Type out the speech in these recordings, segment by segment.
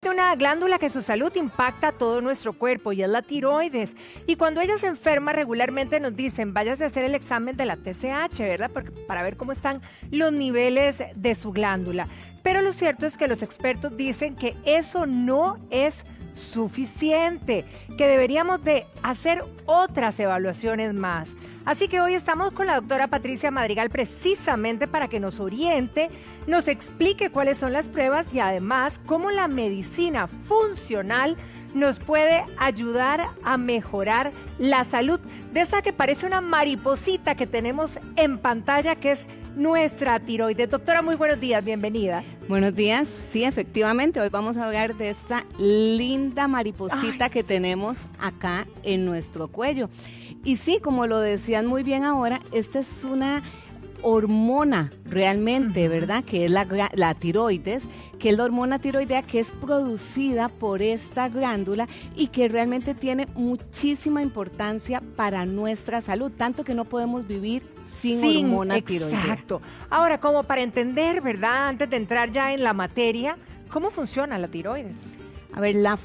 existe una glándula que su salud impacta a todo nuestro cuerpo y es la tiroides. Y cuando ella se enferma regularmente nos dicen, váyase a hacer el examen de la TSH, ¿verdad? Para ver cómo están los niveles de su glándula. Pero lo cierto es que los expertos dicen que eso no es suficiente, que deberíamos de hacer otras evaluaciones más. Así que hoy estamos con la doctora Patricia Madrigal precisamente para que nos oriente, nos explique cuáles son las pruebas y además cómo la medicina funcional nos puede ayudar a mejorar la salud de esa que parece una mariposita que tenemos en pantalla, que es nuestra tiroides. Doctora, muy buenos días, bienvenida. Buenos días, sí, efectivamente, hoy vamos a hablar de esta linda mariposita que tenemos acá en nuestro cuello. Y sí, como lo decían muy bien ahora, esta es una hormona realmente, ¿verdad? Que es la tiroides, que es la hormona tiroidea que es producida por esta glándula y que realmente tiene muchísima importancia para nuestra salud, tanto que no podemos vivir sin hormona tiroidea. Exacto. Ahora, como para entender, ¿verdad? Antes de entrar ya en la materia, ¿cómo funciona la tiroides? A ver, la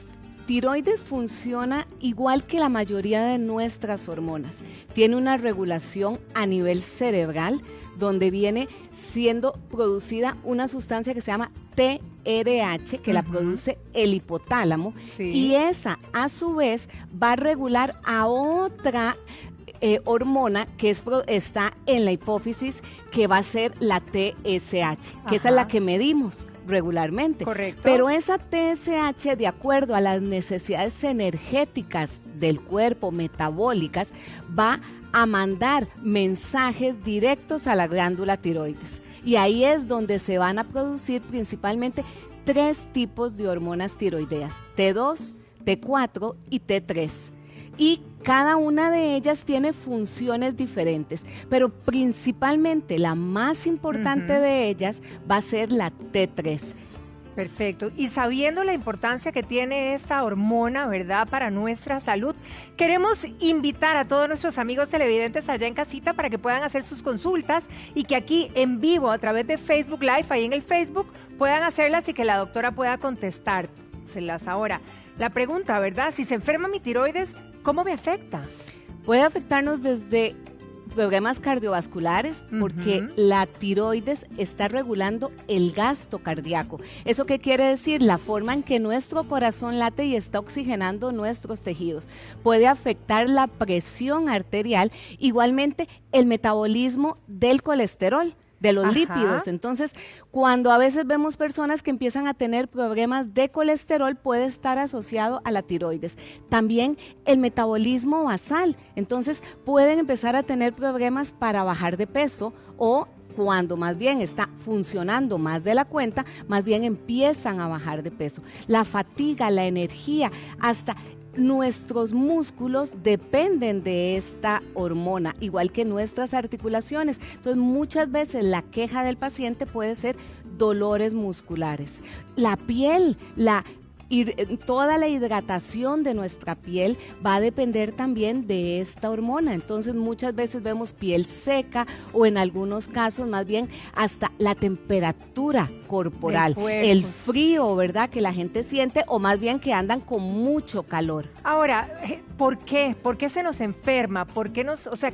tiroides funciona igual que la mayoría de nuestras hormonas. Tiene una regulación a nivel cerebral donde viene siendo producida una sustancia que se llama TRH, que la produce el hipotálamo, y esa a su vez va a regular a otra hormona que está en la hipófisis, que va a ser la TSH, que esa es la que medimos regularmente. Correcto. Pero esa TSH, de acuerdo a las necesidades energéticas del cuerpo, metabólicas, va a mandar mensajes directos a la glándula tiroides. Y ahí es donde se van a producir principalmente 3 tipos de hormonas tiroideas: T2, T4 y T3. Y cada una de ellas tiene funciones diferentes, pero principalmente la más importante de ellas va a ser la T3. Perfecto. Y sabiendo la importancia que tiene esta hormona, ¿verdad?, para nuestra salud, queremos invitar a todos nuestros amigos televidentes allá en casita para que puedan hacer sus consultas y que aquí en vivo a través de Facebook Live, ahí en el Facebook, puedan hacerlas y que la doctora pueda contestárselas. Ahora, la pregunta, ¿verdad? Si se enferma mi tiroides, ¿cómo me afecta? Puede afectarnos desde problemas cardiovasculares, porque la tiroides está regulando el gasto cardíaco. ¿Eso qué quiere decir? La forma en que nuestro corazón late y está oxigenando nuestros tejidos. Puede afectar la presión arterial, igualmente el metabolismo del colesterol, de los lípidos. Entonces, cuando a veces vemos personas que empiezan a tener problemas de colesterol, puede estar asociado a la tiroides. También el metabolismo basal. Entonces, pueden empezar a tener problemas para bajar de peso, o cuando más bien está funcionando más de la cuenta, más bien empiezan a bajar de peso. La fatiga, la energía, hasta nuestros músculos dependen de esta hormona, igual que nuestras articulaciones. Entonces, muchas veces la queja del paciente puede ser dolores musculares. La piel, toda la hidratación de nuestra piel va a depender también de esta hormona. Entonces, muchas veces vemos piel seca, o en algunos casos más bien hasta la temperatura corporal, el frío, ¿verdad?, que la gente siente, o más bien que andan con mucho calor. Ahora, ¿por qué? ¿Por qué se nos enferma?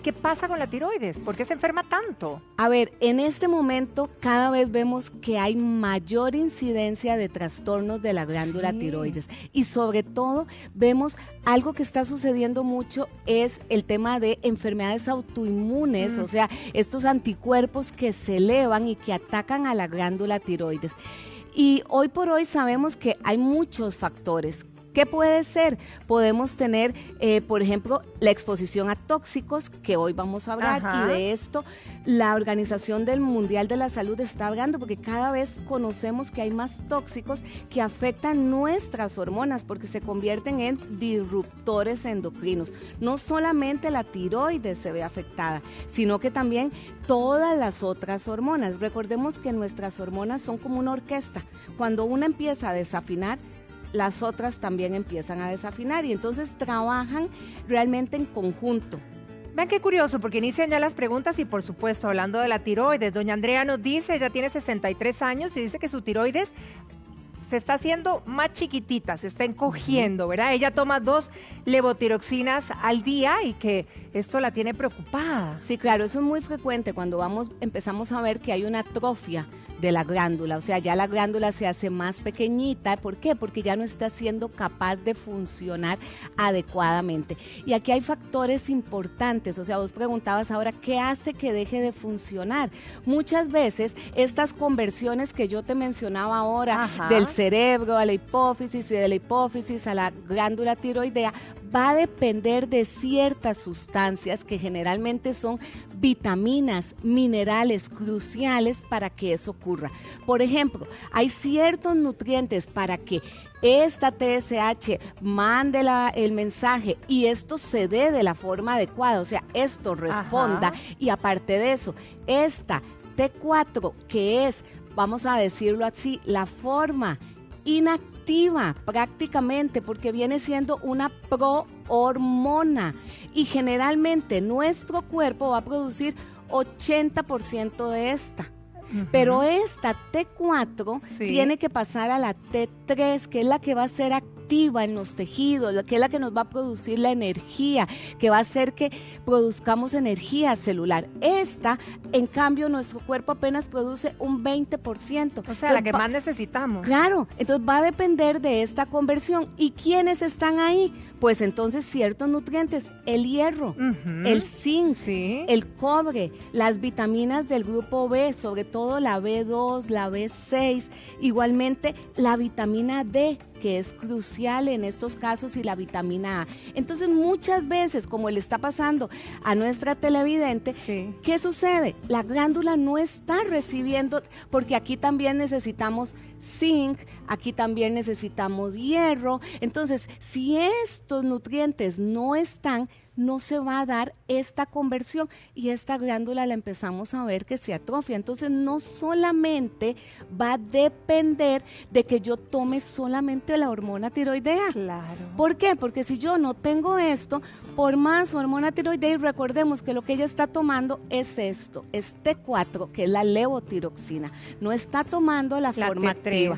¿Qué pasa con la tiroides? ¿Por qué se enferma tanto? A ver, en este momento cada vez vemos que hay mayor incidencia de trastornos de la glándula tiroides, y sobre todo vemos algo que está sucediendo mucho, es el tema de enfermedades autoinmunes, o sea, estos anticuerpos que se elevan y que atacan a la glándula tiroides. Y hoy por hoy sabemos que hay muchos factores. ¿Qué puede ser? Podemos tener, por ejemplo, la exposición a tóxicos, que hoy vamos a hablar, y de esto la Organización Mundial de la Salud está hablando, porque cada vez conocemos que hay más tóxicos que afectan nuestras hormonas, porque se convierten en disruptores endocrinos. No solamente la tiroides se ve afectada, sino que también todas las otras hormonas. Recordemos que nuestras hormonas son como una orquesta. Cuando una empieza a desafinar, las otras también empiezan a desafinar, y entonces trabajan realmente en conjunto. Vean qué curioso, porque inician ya las preguntas y por supuesto hablando de la tiroides. Doña Andrea nos dice, ella tiene 63 años y dice que su tiroides se está haciendo más chiquitita, se está encogiendo, ¿verdad? Ella toma 2 levotiroxinas al día y que esto la tiene preocupada. Sí, claro, eso es muy frecuente cuando empezamos a ver que hay una atrofia de la glándula, o sea, ya la glándula se hace más pequeñita. ¿Por qué? Porque ya no está siendo capaz de funcionar adecuadamente. Y aquí hay factores importantes, o sea, vos preguntabas ahora, ¿qué hace que deje de funcionar? Muchas veces estas conversiones que yo te mencionaba ahora, del cerebro a la hipófisis y de la hipófisis a la glándula tiroidea, va a depender de ciertas sustancias que generalmente son vitaminas, minerales cruciales para que eso ocurra. Por ejemplo, hay ciertos nutrientes para que esta TSH mande el mensaje y esto se dé de la forma adecuada, o sea, esto responda. Y aparte de eso, esta T4, que es, vamos a decirlo así, la forma inactiva prácticamente, porque viene siendo una prohormona y generalmente nuestro cuerpo va a producir 80% de esta. Pero esta T4 tiene que pasar a la T3, que es la que va a ser activa en los tejidos, que es la que nos va a producir la energía, que va a hacer que produzcamos energía celular. Esta, en cambio, nuestro cuerpo apenas produce un 20%. O sea, entonces, la que más necesitamos. Claro, entonces va a depender de esta conversión. ¿Y quiénes están ahí? Pues entonces ciertos nutrientes, el hierro, el zinc, el cobre, las vitaminas del grupo B, sobre todo la B2, la B6, igualmente la vitamina D, que es crucial en estos casos, y la vitamina A. Entonces muchas veces, como le está pasando a nuestra televidente, ¿qué sucede? La glándula no está recibiendo, porque aquí también necesitamos zinc, aquí también necesitamos hierro. Entonces, si estos nutrientes no están, no se va a dar esta conversión y esta glándula la empezamos a ver que se atrofia. Entonces no solamente va a depender de que yo tome solamente la hormona tiroidea. Claro. ¿Por qué? Porque si yo no tengo esto, por más hormona tiroidea, y recordemos que lo que ella está tomando es esto, es T4, que es la levotiroxina, no está tomando la forma activa.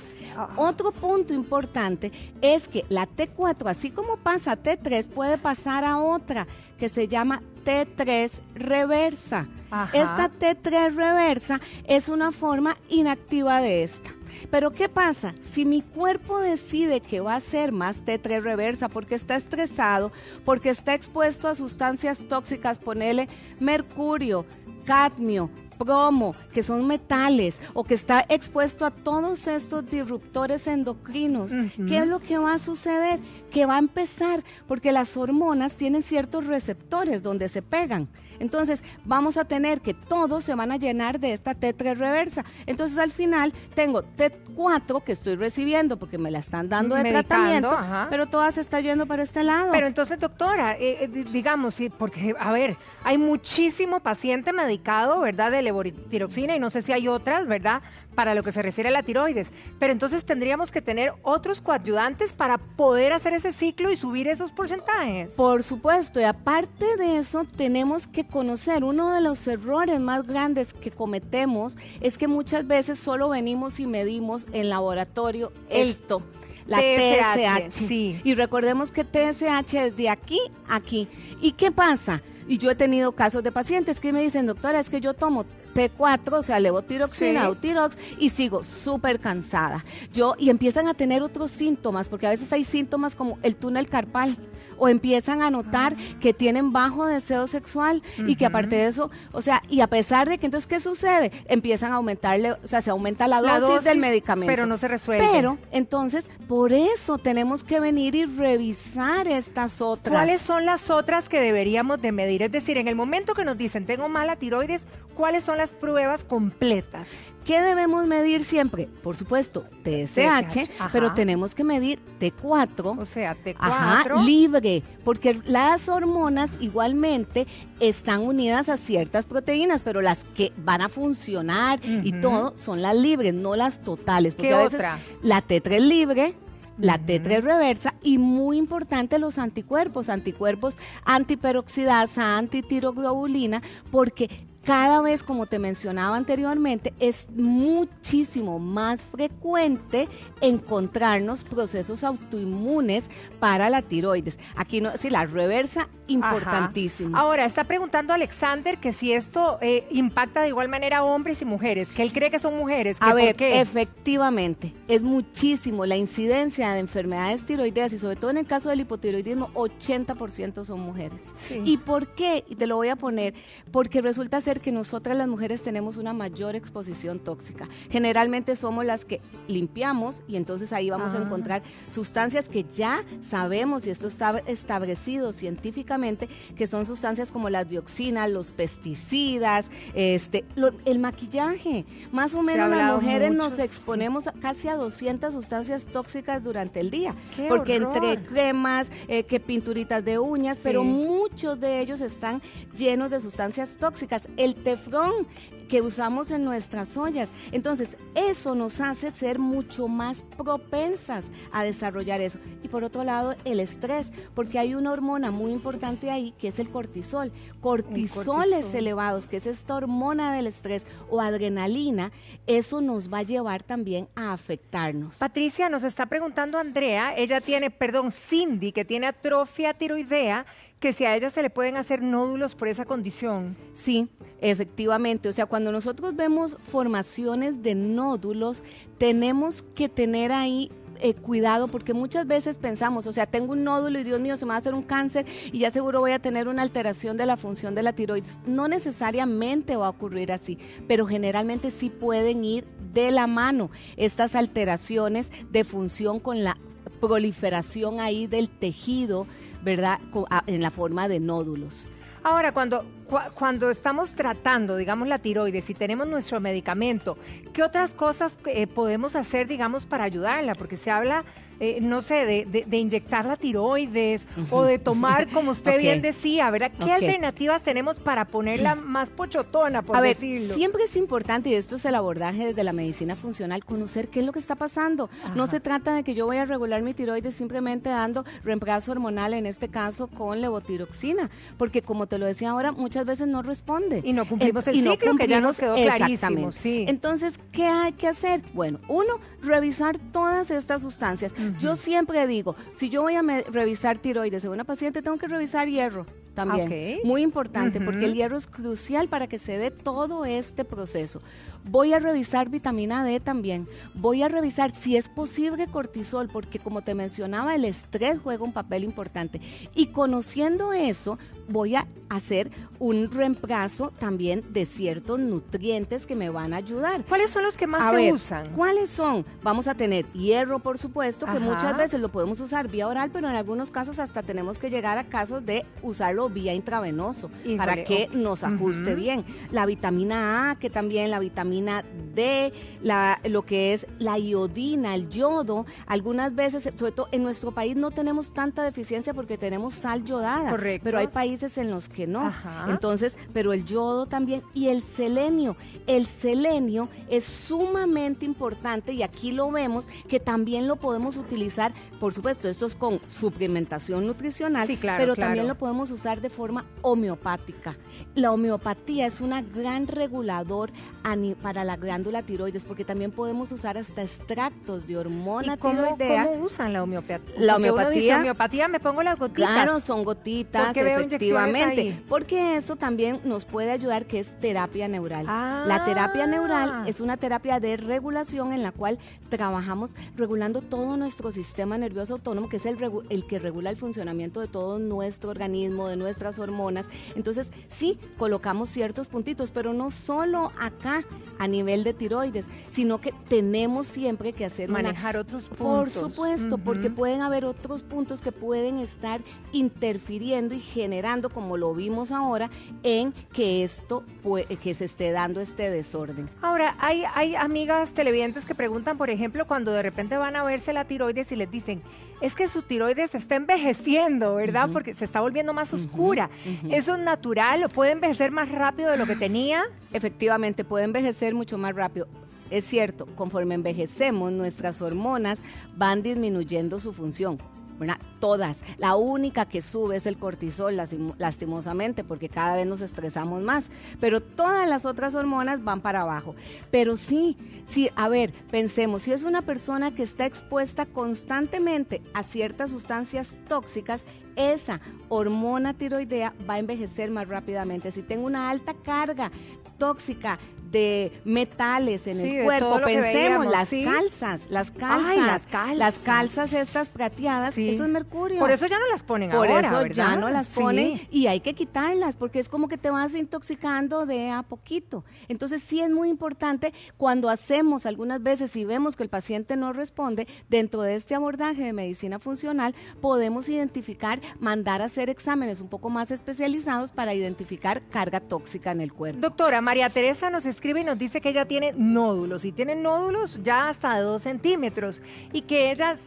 Otro punto importante es que la T4, así como pasa a T3, puede pasar a otra que se llama T3 reversa. Esta T3 reversa es una forma inactiva de esta. Pero ¿qué pasa? Si mi cuerpo decide que va a ser más T3 reversa porque está estresado, porque está expuesto a sustancias tóxicas, ponele mercurio, cadmio, bromo, que son metales, o que está expuesto a todos estos disruptores endocrinos, ¿qué es lo que va a suceder? Que va a empezar, porque las hormonas tienen ciertos receptores donde se pegan. Entonces vamos a tener que todos se van a llenar de esta T3 reversa. Entonces al final tengo T4 que estoy recibiendo porque me la están dando de tratamiento, pero toda se está yendo para este lado. Pero entonces, doctora, digamos, porque, a ver, hay muchísimo paciente medicado, ¿verdad?, de levotiroxina, y no sé si hay otras, ¿verdad?, para lo que se refiere a la tiroides. Pero entonces tendríamos que tener otros coadyuvantes para poder hacer ese ciclo y subir esos porcentajes. Por supuesto, y aparte de eso, tenemos que conocer, uno de los errores más grandes que cometemos es que muchas veces solo venimos y medimos en laboratorio esto, la TSH. Y recordemos que TSH es de aquí a aquí. ¿Y qué pasa? Y yo he tenido casos de pacientes que me dicen, doctora, es que yo tomo T4, o sea, levotiroxina, Eutirox, y sigo súper cansada. Y empiezan a tener otros síntomas, porque a veces hay síntomas como el túnel carpal, o empiezan a notar que tienen bajo deseo sexual, y que aparte de eso, o sea, y a pesar de que entonces, ¿qué sucede? Empiezan a aumentarle, o sea, se aumenta la dosis del medicamento. Pero no se resuelve. Pero, entonces, por eso tenemos que venir y revisar estas otras. ¿Cuáles son las otras que deberíamos de medir? Es decir, en el momento que nos dicen, tengo mala tiroides, ¿cuáles son las pruebas completas? ¿Qué debemos medir siempre? Por supuesto, TSH, pero tenemos que medir T4. O sea, T4. Libre, porque las hormonas igualmente están unidas a ciertas proteínas, pero las que van a funcionar y todo son las libres, no las totales. Porque ¿qué a veces otra? La T3 libre, la T3 reversa, y muy importante los anticuerpos antiperoxidasa, antitiroglobulina, porque cada vez, como te mencionaba anteriormente, es muchísimo más frecuente encontrarnos procesos autoinmunes para la tiroides. Aquí no, sí, la reversa, importantísimo. Ajá. Ahora, está preguntando Alexander que si esto impacta de igual manera a hombres y mujeres, que él cree que son mujeres. Que a ver, ¿por qué? Efectivamente, es muchísimo la incidencia de enfermedades tiroideas y sobre todo en el caso del hipotiroidismo, 80% son mujeres. Sí. ¿Y por qué? Y te lo voy a poner, porque resulta ser que nosotras las mujeres tenemos una mayor exposición tóxica. Generalmente somos las que limpiamos y entonces ahí vamos a encontrar sustancias que ya sabemos, y esto está establecido científicamente, que son sustancias como las dioxinas, los pesticidas, el maquillaje. Más o menos las mujeres nos exponemos casi a 200 sustancias tóxicas durante el día. ¡Qué porque horror! Entre cremas, que pinturitas de uñas, Sí. pero muchos de ellos están llenos de sustancias tóxicas. El teflón que usamos en nuestras ollas. Entonces, eso nos hace ser mucho más propensas a desarrollar eso. Y por otro lado, el estrés, porque hay una hormona muy importante ahí, que es el cortisol. Cortisoles elevados, que es esta hormona del estrés, o adrenalina, eso nos va a llevar también a afectarnos. Patricia, nos está preguntando Andrea, Cindy, que tiene atrofia tiroidea, que si a ella se le pueden hacer nódulos por esa condición. Sí, efectivamente. O sea, cuando nosotros vemos formaciones de nódulos, tenemos que tener ahí cuidado, porque muchas veces pensamos, o sea, tengo un nódulo y Dios mío, se me va a hacer un cáncer y ya seguro voy a tener una alteración de la función de la tiroides. No necesariamente va a ocurrir así, pero generalmente sí pueden ir de la mano estas alteraciones de función con la proliferación ahí del tejido, ¿verdad? En la forma de nódulos. Ahora, cuando estamos tratando, digamos, la tiroides y tenemos nuestro medicamento, ¿qué otras cosas podemos hacer, digamos, para ayudarla? Porque se habla, no sé, de inyectar la tiroides o de tomar, como usted bien decía, ¿verdad? ¿Qué alternativas tenemos para ponerla más pochotona, por decirlo? Siempre es importante, y esto es el abordaje desde la medicina funcional, conocer qué es lo que está pasando. Ajá. No se trata de que yo voy a regular mi tiroides simplemente dando reemplazo hormonal, en este caso con levotiroxina, porque como te lo decía ahora, muchas veces no responde. Y no cumplimos el ciclo, que ya nos quedó clarísimo. Sí. Entonces, ¿qué hay que hacer? Bueno, uno, revisar todas estas sustancias. Yo siempre digo, si yo voy a revisar tiroides en una paciente, tengo que revisar hierro también. Muy importante, porque el hierro es crucial para que se dé todo este proceso. Voy a revisar vitamina D también. Voy a revisar si es posible cortisol, porque como te mencionaba, el estrés juega un papel importante. Y conociendo eso, voy a hacer un reemplazo también de ciertos nutrientes que me van a ayudar. ¿Cuáles son los que más se usan? ¿Cuáles son? Vamos a tener hierro, por supuesto, que muchas veces lo podemos usar vía oral, pero en algunos casos hasta tenemos que llegar a casos de usarlo vía intravenoso. Híjole, para que nos ajuste bien. La vitamina A, que también la vitamina D, lo que es la iodina, el yodo. Algunas veces, sobre todo en nuestro país, no tenemos tanta deficiencia porque tenemos sal yodada. Correcto. Pero hay países en los que no. Entonces, pero el yodo también, y el selenio. El selenio es sumamente importante y aquí lo vemos que también lo podemos utilizar, por supuesto, esto es con suplementación nutricional, pero también lo podemos usar de forma homeopática. La homeopatía es un gran regulador para la glándula tiroides, porque también podemos usar hasta extractos de hormona tiroidea. ¿Cómo usan la homeopatía? La homeopatía, uno dice, homeopatía, me pongo las gotitas. Claro, son gotitas, efectivamente, porque eso también nos puede ayudar, que es terapia neural. La terapia neural es una terapia de regulación en la cual trabajamos regulando todo nuestro sistema nervioso autónomo, que es el que regula el funcionamiento de todo nuestro organismo, de nuestras hormonas. Entonces, sí, colocamos ciertos puntitos, pero no solo acá a nivel de tiroides, sino que tenemos siempre que hacer manejar otros puntos. Por supuesto, porque pueden haber otros puntos que pueden estar interfiriendo y generando, como lo vimos ahora, en que que se esté dando este desorden. Ahora, hay amigas televidentes que preguntan, por ejemplo, cuando de repente van a verse la tiroides y les dicen, es que su tiroides está envejeciendo, ¿verdad? Porque se está volviendo más oscura. ¿Eso es natural? ¿O puede envejecer más rápido de lo que tenía? Efectivamente, puede envejecer mucho más rápido. Es cierto, conforme envejecemos, nuestras hormonas van disminuyendo su función. ¿verdad? Todas. La única que sube es el cortisol, lastimosamente, porque cada vez nos estresamos más. Pero todas las otras hormonas van para abajo. Pero sí, a ver, pensemos, si es una persona que está expuesta constantemente a ciertas sustancias tóxicas, esa hormona tiroidea va a envejecer más rápidamente. Si tengo una alta carga tóxica de metales en el cuerpo, pensemos, las calzas. Ay, las calzas estas plateadas, eso es mercurio. Por eso ya no las ponen ahora, ¿verdad? Por eso ya no las ponen y hay que quitarlas porque es como que te vas intoxicando de a poquito. Entonces sí es muy importante cuando hacemos algunas veces y vemos que el paciente no responde, dentro de este abordaje de medicina funcional podemos identificar, mandar a hacer exámenes un poco más especializados para identificar carga tóxica en el cuerpo. Doctora, María Teresa nos escribe y nos dice que ella tiene nódulos y tiene nódulos ya hasta de 2 centímetros y que ella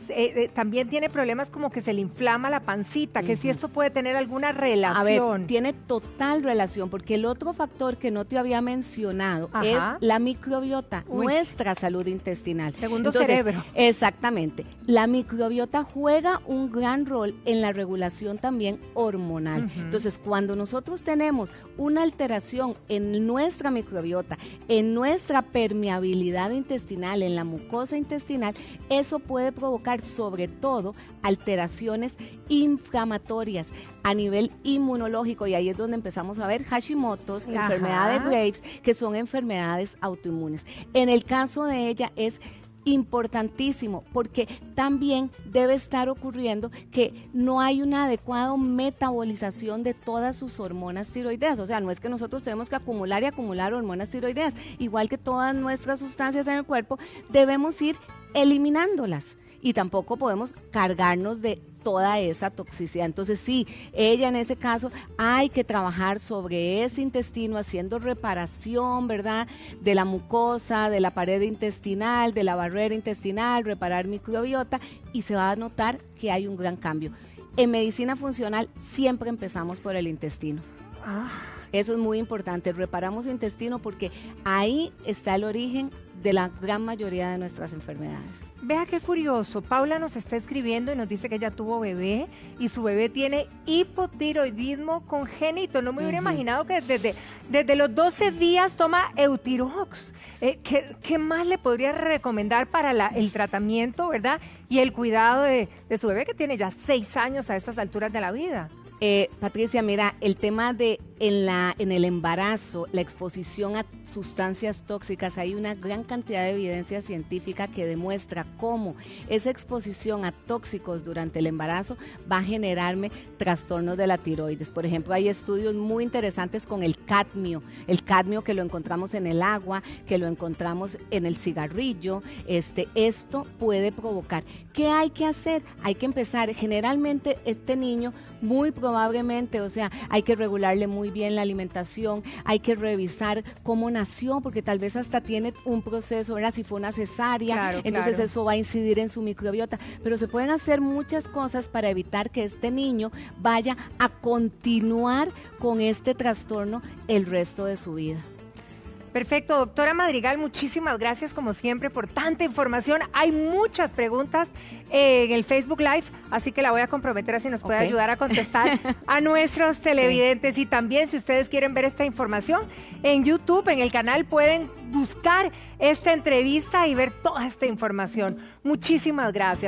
también tiene problemas como que se le inflama la pancita, que si esto puede tener alguna relación. A ver, tiene total relación porque el otro factor que no te había mencionado es la microbiota, nuestra salud intestinal. Segundo cerebro. Exactamente. La microbiota juega un gran rol en la regulación también hormonal. Entonces, cuando nosotros tenemos una alteración en nuestra microbiota, en nuestra permeabilidad intestinal, en la mucosa intestinal, eso puede provocar sobre todo alteraciones inflamatorias a nivel inmunológico y ahí es donde empezamos a ver Hashimoto's, enfermedad de Graves, que son enfermedades autoinmunes. En el caso de ella es importantísimo porque también debe estar ocurriendo que no hay una adecuada metabolización de todas sus hormonas tiroideas, o sea, no es que nosotros tenemos que acumular y acumular hormonas tiroideas, igual que todas nuestras sustancias en el cuerpo, debemos ir eliminándolas y tampoco podemos cargarnos de toda esa toxicidad. Entonces sí, ella en ese caso hay que trabajar sobre ese intestino haciendo reparación, ¿verdad? De la mucosa, de la pared intestinal, de la barrera intestinal, reparar microbiota y se va a notar que hay un gran cambio. En medicina funcional siempre empezamos por el intestino. Eso es muy importante, reparamos intestino porque ahí está el origen de la gran mayoría de nuestras enfermedades. Vea qué curioso, Paula nos está escribiendo y nos dice que ella tuvo bebé y su bebé tiene hipotiroidismo congénito. No me hubiera imaginado que desde los 12 días toma Eutirox. ¿Qué más le podría recomendar para el tratamiento, verdad? Y el cuidado de su bebé que tiene ya 6 años a estas alturas de la vida. Patricia, mira, el tema de en el embarazo, la exposición a sustancias tóxicas, hay una gran cantidad de evidencia científica que demuestra cómo esa exposición a tóxicos durante el embarazo va a generarme trastornos de la tiroides. Por ejemplo, hay estudios muy interesantes con el cadmio que lo encontramos en el agua, que lo encontramos en el cigarrillo. Esto puede provocar. ¿Qué hay que hacer? Hay que empezar, generalmente este niño muy probablemente, o sea, hay que regularle muy bien la alimentación, hay que revisar cómo nació, porque tal vez hasta tiene un proceso, ¿verdad? Si fue una cesárea, entonces eso va a incidir en su microbiota, pero se pueden hacer muchas cosas para evitar que este niño vaya a continuar con este trastorno el resto de su vida. Perfecto, doctora Madrigal, muchísimas gracias como siempre por tanta información. Hay muchas preguntas en el Facebook Live, así que la voy a comprometer así nos puede ayudar a contestar a nuestros televidentes. Y también si ustedes quieren ver esta información en YouTube, en el canal pueden buscar esta entrevista y ver toda esta información. Muchísimas gracias.